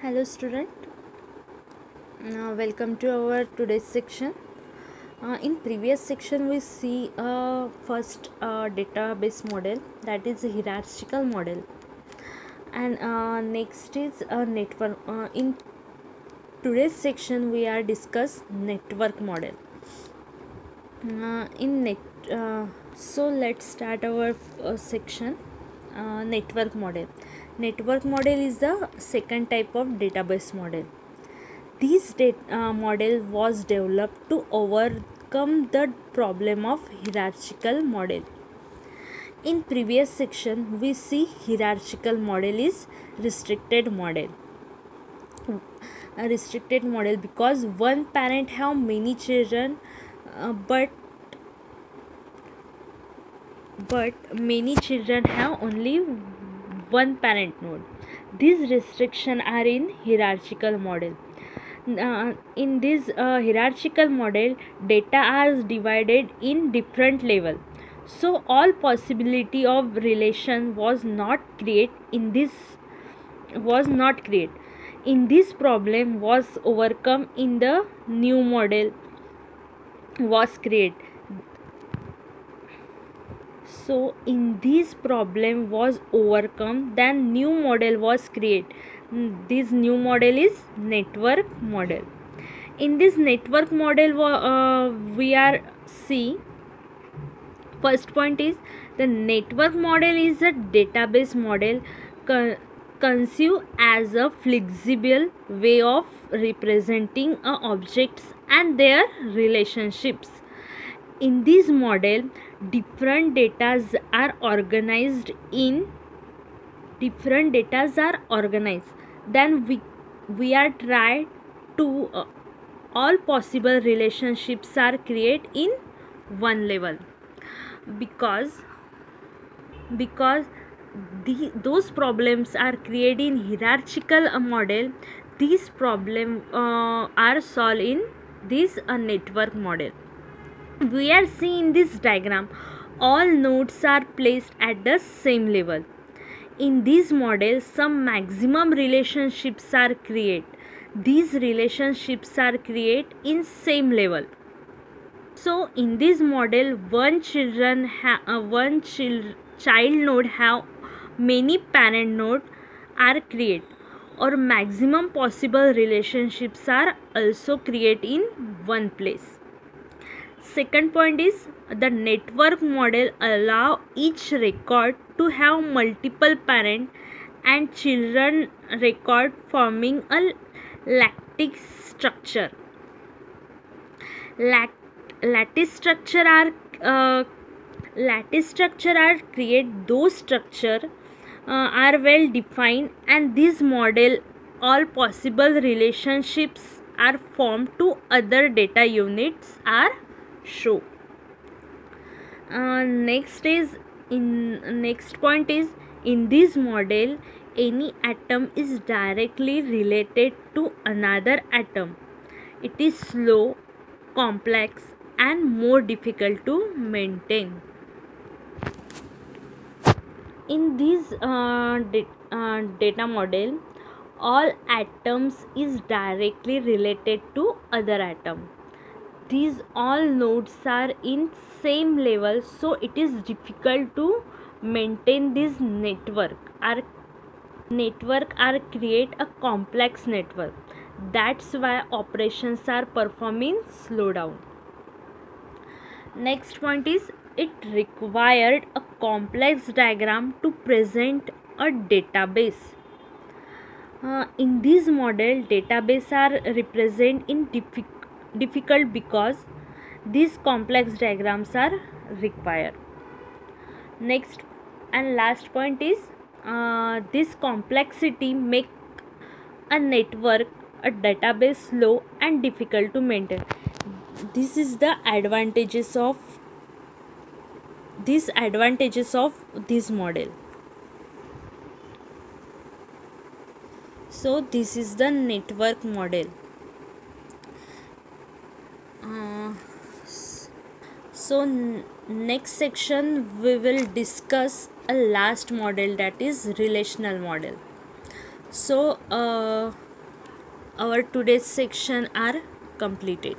Hello student, welcome to our today's section. In previous section we see first database model, that is a hierarchical model, and next is a network. In today's section we are discuss network model. In net So let's start our section. Network model. Network model is the second type of database model. This model was developed to overcome the problem of hierarchical model. In previous section, we see hierarchical model is restricted model. A restricted model because one parent have many children, but many children have only one parent node. These restrictions are in hierarchical model. In this hierarchical model, data are divided in different level, so all possibility of relation was not create in this problem was overcome in the new model was created. So in this problem was overcome, then new model was created. This new model is network model. In this network model we are see, first point is the network model is a database model conceived as a flexible way of representing objects and their relationships. In this model, different datas are organized. Then we are tried to all possible relationships are created in one level, because those problems are created in hierarchical model. These problems are solved in this network model. We are seeing this diagram, all nodes are placed at the same level. In this model, some maximum relationships are created. These relationships are created in same level. So in this model, one child node have many parent node are created, or maximum possible relationships are also created in one place. Second point is the network model allow each record to have multiple parent and children record forming a lattice structure. Lattice structure are create those structure are well defined, and this model all possible relationships are formed to other data units are show. Next point is, in this model any atom is directly related to another atom. It is slow, complex and more difficult to maintain. In this data model, all atoms is directly related to other atom. These all nodes are in same level, so it is difficult to maintain this network or create a complex network. That's why operations are performing slow down. Next point is, it required a complex diagram to present a database. In this model, database are represented in difficult because these complex diagrams are required. Next and last point is, this complexity make a network, a database slow and difficult to maintain. This is the advantages of this model. So this is the network model. So next section we will discuss a last model, that is relational model. So our today's section are completed.